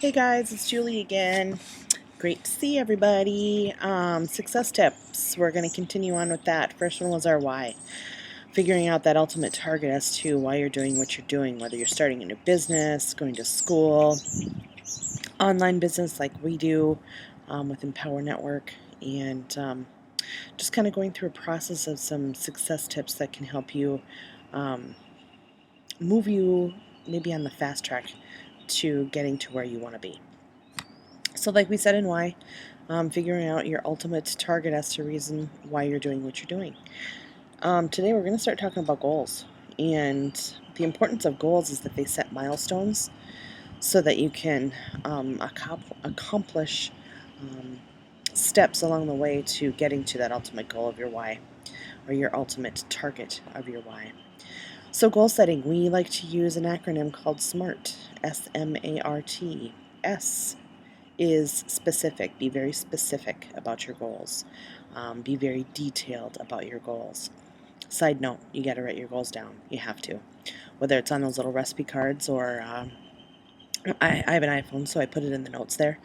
Hey guys, it's Julie again. Great to see everybody. Success tips. We're going to continue on with that. First one was our why. Figuring out that ultimate target as to why you're doing what you're doing, whether you're starting a new business, going to school, online business like we do with Empower Network, and just kind of going through a process of some success tips that can help you move you maybe on the fast track to getting to where you want to be. So like we said in why, figuring out your ultimate target as to reason why you're doing what you're doing. Today we're going to start talking about goals. And the importance of goals is that they set milestones so that you can accomplish steps along the way to getting to that ultimate goal of your why, or your ultimate target of your why. So goal setting, we like to use an acronym called SMART, S-M-A-R-T. S is specific. Be very specific about your goals. Be very detailed about your goals. Side note, you got to write your goals down. You have to. Whether it's on those little recipe cards or I have an iPhone, so I put it in the notes there.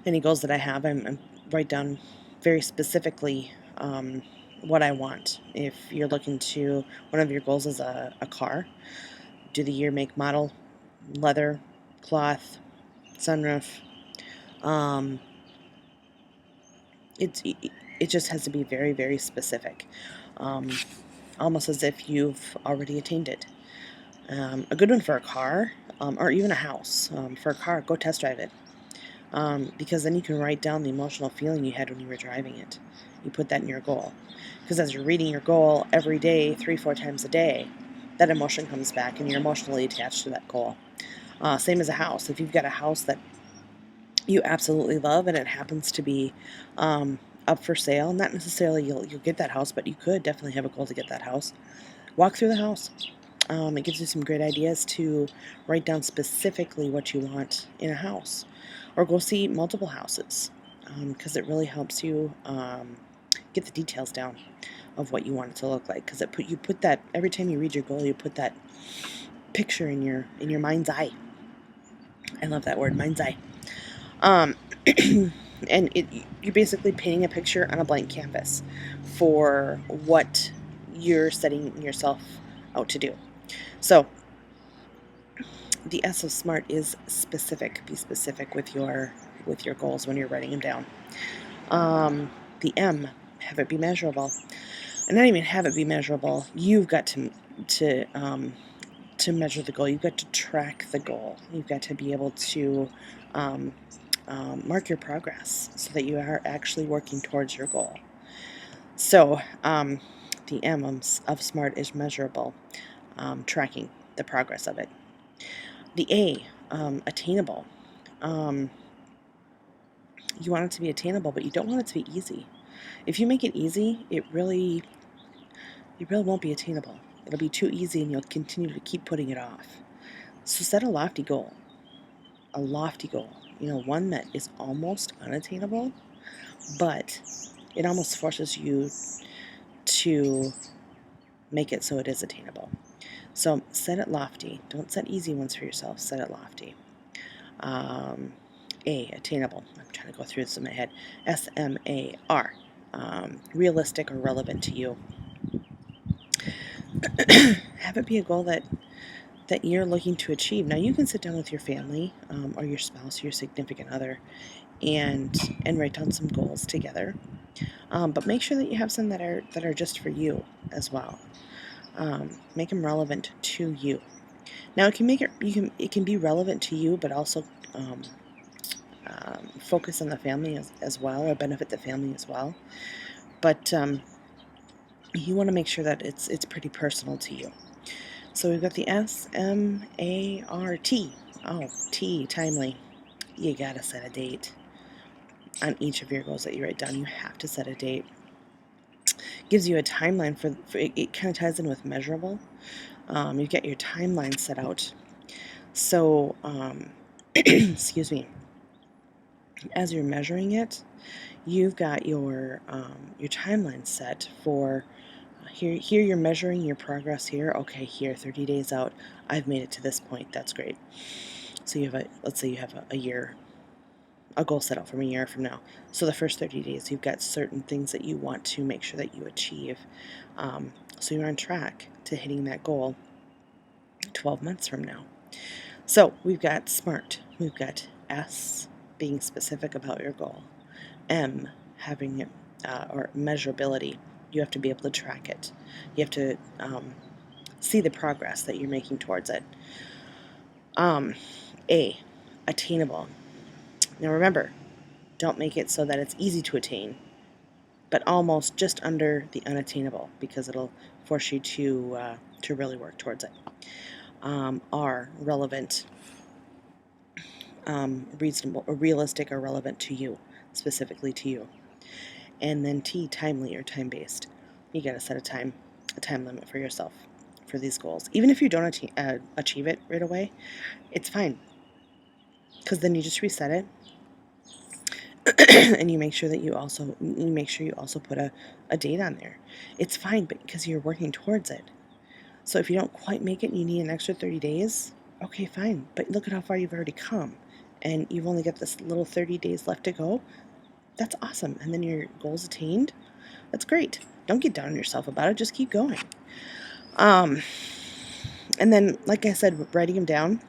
Any goals that I have, I write down very specifically what I want. If you're looking to, one of your goals is a car, do the year, make, model, leather, cloth, sunroof. It just has to be very, very specific, almost as if you've already attained it. A good one for a car, or even a house. For a car, go test drive it, because then you can write down the emotional feeling you had when you were driving it. You put that in your goal, because as you're reading your goal every day, 3-4 times a day, that emotion comes back and you're emotionally attached to that goal. Same as a house. If you've got a house that you absolutely love and it happens to be up for sale, not necessarily you'll get that house, but you could definitely have a goal to get that house. Walk through the house. It gives you some great ideas to write down specifically what you want in a house, or go see multiple houses, because it really helps you get the details down of what you want it to look like. Because you put that every time you read your goal, you put that picture in your mind's eye. I love that word, mind's eye. And you're basically painting a picture on a blank canvas for what you're setting yourself out to do. So the S of SMART is specific. Be specific with your goals when you're writing them down. The M, have it be measurable. And not even have it be measurable. You've got to measure the goal. You've got to track the goal. You've got to be able to mark your progress so that you are actually working towards your goal. So the M of SMART is measurable, tracking the progress of it. The A, attainable. You want it to be attainable, but you don't want it to be easy. If you make it easy, it really won't be attainable. It'll be too easy and you'll continue to keep putting it off. So set a lofty goal. A lofty goal. One that is almost unattainable, but it almost forces you to make it so it is attainable. So set it lofty. Don't set easy ones for yourself. Set it lofty. A, attainable. I'm trying to go through this in my head. S-M-A-R. Realistic or relevant to you. Have it be a goal that you're looking to achieve. Now you can sit down with your family or your spouse, your significant other, and write down some goals together. But make sure that you have some that are just for you as well. Make them relevant to you. Now it can be relevant to you, but also focus on the family as well, or benefit the family as well. But you want to make sure that it's pretty personal to you. So we've got the S-M-A-R-T. Oh, T, timely. You gotta set a date on each of your goals that you write down. You have to set a date. Gives you a timeline for it kind of ties in with measurable. You get your timeline set out. So, excuse me. As you're measuring it, you've got your timeline set for. Here you're measuring your progress here. Okay, here, 30 days out, I've made it to this point. That's great. So you have let's say you have a year, a goal set out from a year from now. So the first 30 days, you've got certain things that you want to make sure that you achieve. So you're on track to hitting that goal 12 months from now. So we've got SMART. We've got S, being specific about your goal. M, having it, or measurability. You have to be able to track it. You have to see the progress that you're making towards it. A, attainable. Now remember, don't make it so that it's easy to attain, but almost just under the unattainable, because it'll force you to really work towards it. R, relevant, reasonable, or realistic, or relevant to you, specifically to you. And then T, timely or time-based. You got to set a time limit for yourself for these goals. Even if you don't achieve it right away, it's fine, because then you just reset it. And you make sure that you also put a date on there. It's fine, but because you're working towards it. So if you don't quite make it and you need an extra 30 days, okay, fine. But look at how far you've already come. And you've only got this little 30 days left to go. That's awesome. And then your goal's attained. That's great. Don't get down on yourself about it. Just keep going. And then, like I said, writing them down,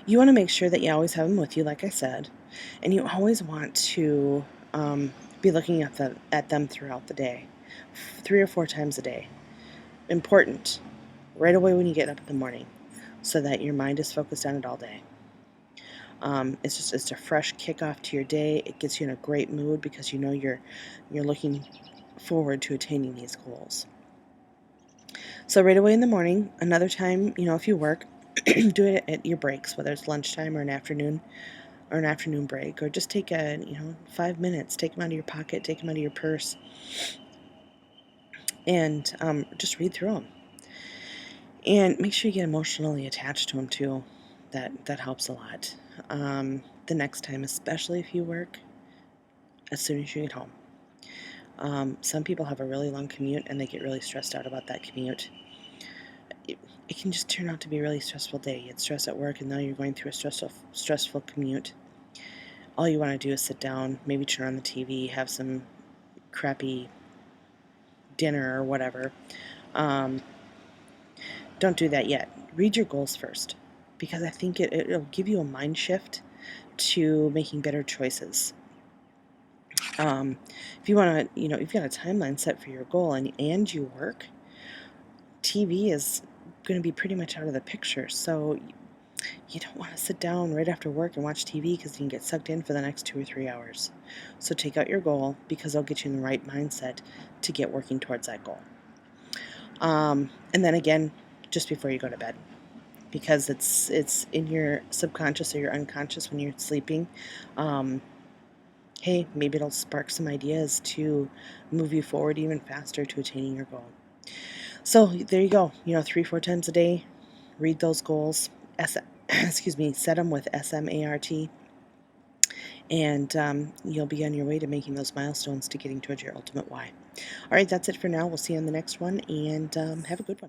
you want to make sure that you always have them with you, like I said. And you always want to be looking at them throughout the day, 3 or 4 times a day. Important, right away when you get up in the morning, so that your mind is focused on it all day. It's a fresh kickoff to your day. It gets you in a great mood because you know you're looking forward to attaining these goals. So right away in the morning, another time, if you work, do it at your breaks, whether it's lunchtime or an afternoon break, or just take 5 minutes, take them out of your pocket, take them out of your purse, and just read through them. And make sure you get emotionally attached to them too. That helps a lot. The next time, especially if you work, as soon as you get home. Some people have a really long commute and they get really stressed out about that commute. It can just turn out to be a really stressful day. You get stressed at work and now you're going through a stressful commute. All you want to do is sit down, maybe turn on the TV, have some crappy dinner or whatever. Don't do that yet. Read your goals first, because I think it'll give you a mind shift to making better choices. If you want to, you've got a timeline set for your goal and you work, TV is going to be pretty much out of the picture. So you don't want to sit down right after work and watch TV, because you can get sucked in for the next 2 or 3 hours. So take out your goal, because it'll get you in the right mindset to get working towards that goal. And then again, just before you go to bed, because it's in your subconscious or your unconscious when you're sleeping. Hey, maybe it'll spark some ideas to move you forward even faster to attaining your goal. So there you go. 3-4 times a day, read those goals. Set them with S.M.A.R.T. And you'll be on your way to making those milestones to getting towards your ultimate why. All right, that's it for now. We'll see you on the next one, and have a good one.